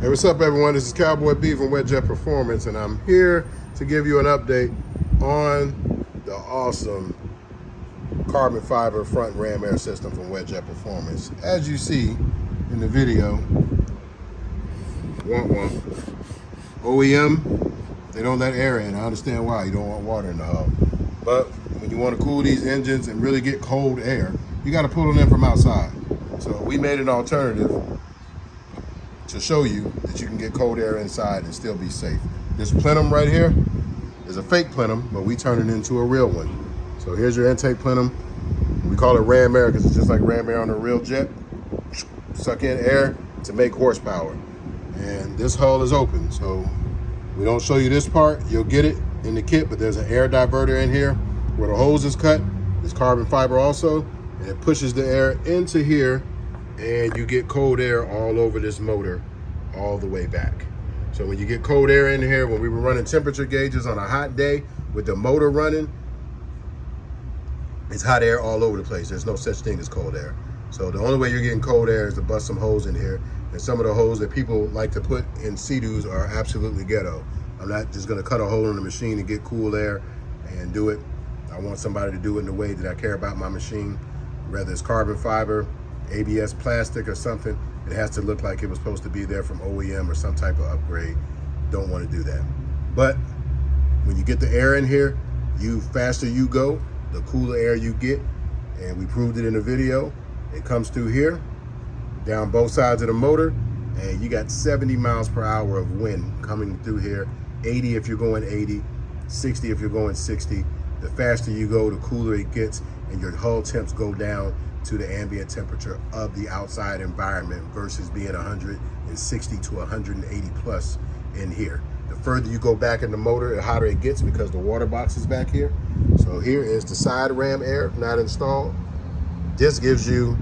Hey, what's up, everyone? This is Cowboy B from Wetjet Performance, and I'm here to give you an update on the awesome carbon fiber front ram air system from Wetjet Performance. As you see in the video, OEM, they don't let air in. I understand why. You don't want water in the hub. But when you want to cool these engines and really get cold air, you got to pull them in from outside. So we made an alternative to show you that you can get cold air inside and still be safe. This plenum right here is a fake plenum, but we turn it into a real one. So here's your intake plenum. We call it ram air because it's just like ram air on a real jet. Suck in air to make horsepower. And this hull is open, so we don't show you this part. You'll get it in the kit, but there's an air diverter in here where the hose is cut. It's carbon fiber also, and it pushes the air into here, and you get cold air all over this motor all the way back. So when you get cold air in here, when we were running temperature gauges on a hot day with the motor running, it's hot air all over the place. There's no such thing as cold air. So the only way you're getting cold air is to bust some holes in here. And some of the holes that people like to put in seadoos are absolutely ghetto. I'm not just gonna cut a hole in the machine and get cool air and do it. I want somebody to do it in the way that I care about my machine. Whether it's carbon fiber, ABS plastic or something, it has to look like it was supposed to be there from OEM or some type of upgrade. Don't want to do that. But when you get the air in here, faster you go, the cooler air you get. And we proved it in the video. It comes through here, down both sides of the motor, and you got 70 miles per hour of wind coming through here. 80 if you're going 80, 60 if you're going 60. The faster you go, the cooler it gets, and your hull temps go down to the ambient temperature of the outside environment versus being 160 to 180 plus in here. The further you go back in the motor, the hotter it gets because the water box is back here. So here is the side ram air, not installed. This gives you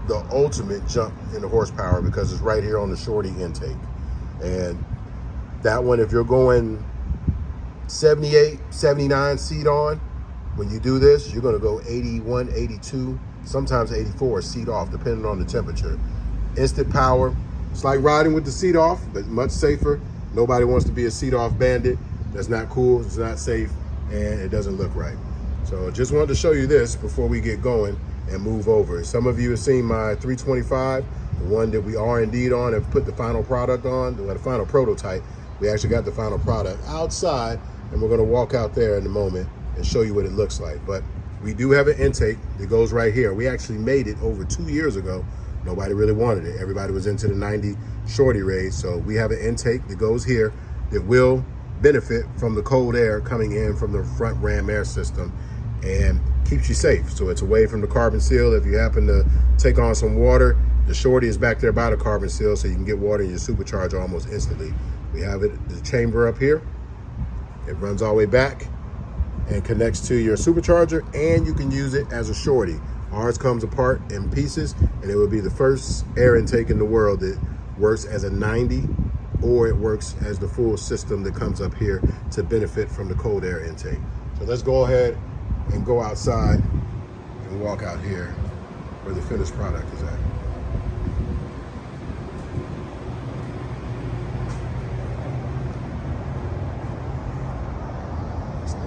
the ultimate jump in the horsepower because it's right here on the shorty intake. And that one, if you're going 78, 79 seat on, when you do this, you're gonna go 81, 82, sometimes 84 seat off, depending on the temperature. Instant power. It's like riding with the seat off, but much safer. Nobody wants to be a seat off bandit. That's not cool, it's not safe, and it doesn't look right. So just wanted to show you this before we get going and move over. Some of you have seen my 325, the one that we R&D'd on and put the final product on, the final prototype. We actually got the final product outside, and we're gonna walk out there in a moment and show you what it looks like. But we do have an intake that goes right here. We actually made it over 2 years ago. Nobody really wanted it. Everybody was into the 90 shorty raid. So we have an intake that goes here that will benefit from the cold air coming in from the front ram air system and keeps you safe. So it's away from the carbon seal. If you happen to take on some water, the shorty is back there by the carbon seal so you can get water in your supercharger almost instantly. We have it, the chamber up here. It runs all the way back and connects to your supercharger, and you can use it as a shorty. Ours comes apart in pieces, and it will be the first air intake in the world that works as a 90, or it works as the full system that comes up here to benefit from the cold air intake. So let's go ahead and go outside and walk out here where the finished product is at.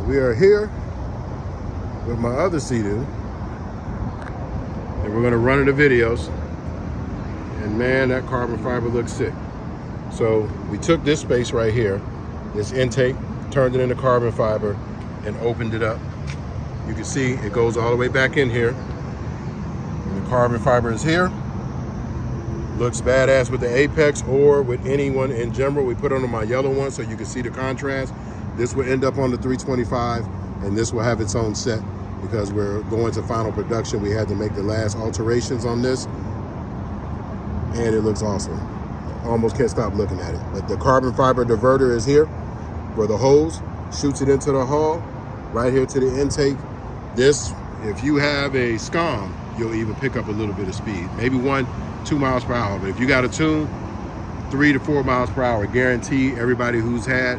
We are here with my other seadoo, and we're gonna run into videos. And man, that carbon fiber looks sick. So we took this space right here, this intake, turned it into carbon fiber, and opened it up. You can see it goes all the way back in here. And the carbon fiber is here. Looks badass with the Apex or with any one in general. We put it on my yellow one so you can see the contrast. This will end up on the 325, and this will have its own set because we're going to final production. We had to make the last alterations on this, and it looks awesome. Almost can't stop looking at it. But the carbon fiber diverter is here, where the hose shoots it into the hull, right here to the intake. This, if you have a SCOM, you'll even pick up a little bit of speed, maybe 1-2 miles per hour. But if you got a tune, 3 to 4 miles per hour, guarantee everybody who's had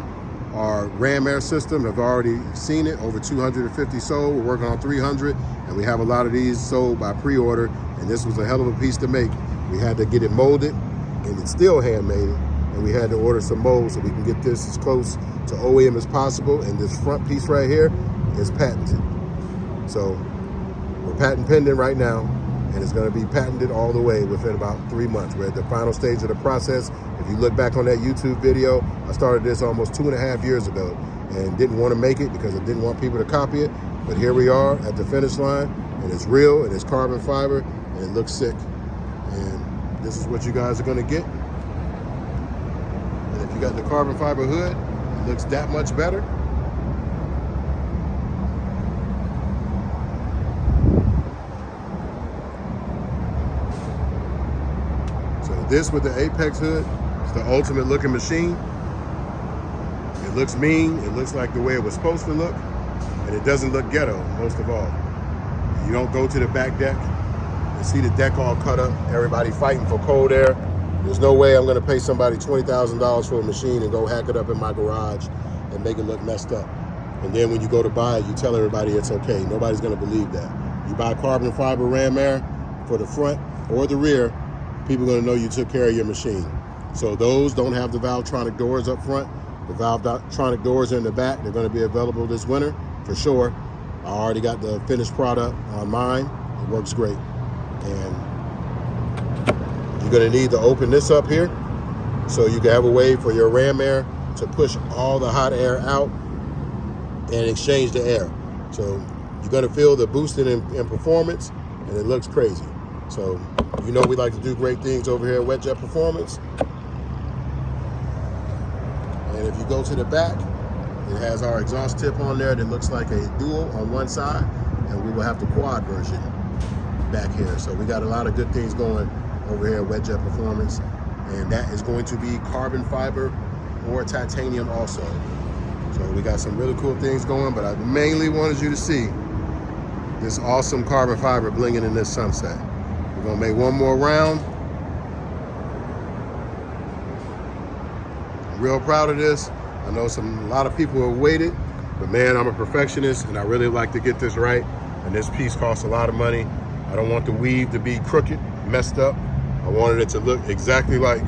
our ram air system have already seen it. Over 250 sold. We're working on 300, and we have a lot of these sold by pre-order, and this was a hell of a piece to make. We had to get it molded, and it's still handmade, and we had to order some molds so we can get this as close to OEM as possible. And this front piece right here is patented. So we're patent pending right now, and it's going to be patented all the way within about 3 months. We're at the final stage of the process. If you look back on that YouTube video, I started this almost 2.5 years ago and didn't want to make it because I didn't want people to copy it. But here we are at the finish line, and it's real, and it's carbon fiber, and it looks sick. And this is what you guys are going to get. And if you got the carbon fiber hood, it looks that much better. So this with the Apex hood is the ultimate looking machine. It looks mean, it looks like the way it was supposed to look, and it doesn't look ghetto, most of all. You don't go to the back deck and see the deck all cut up, everybody fighting for cold air. There's no way I'm gonna pay somebody $20,000 for a machine and go hack it up in my garage and make it look messed up. And then when you go to buy it, you tell everybody it's okay. Nobody's gonna believe that. You buy carbon fiber ram air for the front or the rear, people are gonna know you took care of your machine. So those don't have the Valvetronic doors up front. The Valvetronic doors are in the back. They're gonna be available this winter for sure. I already got the finished product on mine. It works great. And you're gonna need to open this up here so you can have a way for your ram air to push all the hot air out and exchange the air. So you're gonna feel the boosting in performance, and it looks crazy. So you know we like to do great things over here at Wetjet Performance. And if you go to the back, it has our exhaust tip on there that looks like a dual on one side, and we will have the quad version back here. So we got a lot of good things going over here at Wetjet Performance, and that is going to be carbon fiber or titanium also. So we got some really cool things going, but I mainly wanted you to see this awesome carbon fiber blinging in this sunset. We're gonna make one more round. I'm real proud of this. I know a lot of people have waited, but man, I'm a perfectionist and I really like to get this right. And this piece costs a lot of money. I don't want the weave to be crooked, messed up. I wanted it to look exactly like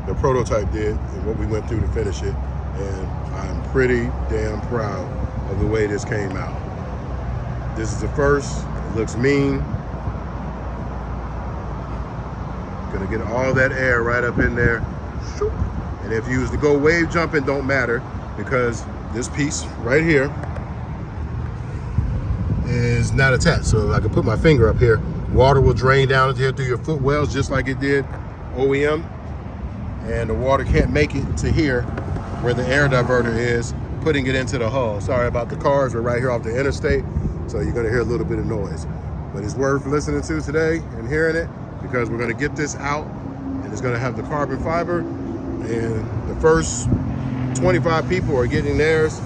the prototype did and what we went through to finish it. And I'm pretty damn proud of the way this came out. This is the first, it looks mean. Gonna get all that air right up in there. And if you was to go wave jumping, don't matter, because this piece right here is not attached. So I can put my finger up here. Water will drain down into here through your foot wells just like it did OEM. And the water can't make it to here where the air diverter is, putting it into the hull. Sorry about the cars, we're right here off the interstate, so you're gonna hear a little bit of noise. But it's worth listening to today and hearing it, because we're gonna get this out and it's gonna have the carbon fiber, and the first 25 people are getting theirs,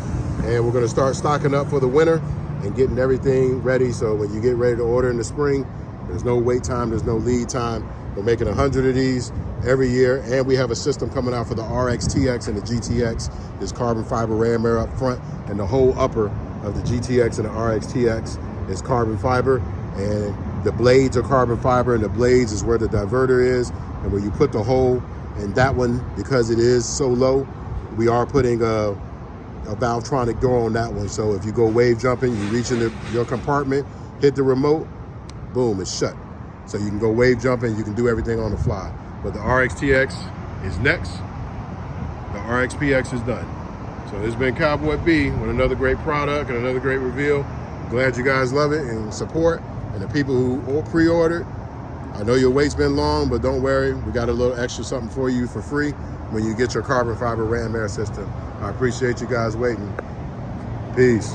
and we're gonna start stocking up for the winter and getting everything ready, so when you get ready to order in the spring, there's no wait time, there's no lead time. We're making 100 of these every year, and we have a system coming out for the RXPX and the GTX. There's carbon fiber ram air up front, and the whole upper of the GTX and the RXPX is carbon fiber, and the blades are carbon fiber, and the blades is where the diverter is, and where you put the hole. And that one, because it is so low, we are putting a Valvetronic door on that one. So if you go wave jumping, you reach into your compartment, hit the remote, boom, it's shut. So you can go wave jumping, you can do everything on the fly. But the RXTX is next. The RXPX is done. So it's been Cowboy B with another great product and another great reveal. Glad you guys love it and support. And the people who pre-ordered, I know your wait's been long, but don't worry, we got a little extra something for you for free when you get your carbon fiber ram air system. I appreciate you guys waiting. Peace.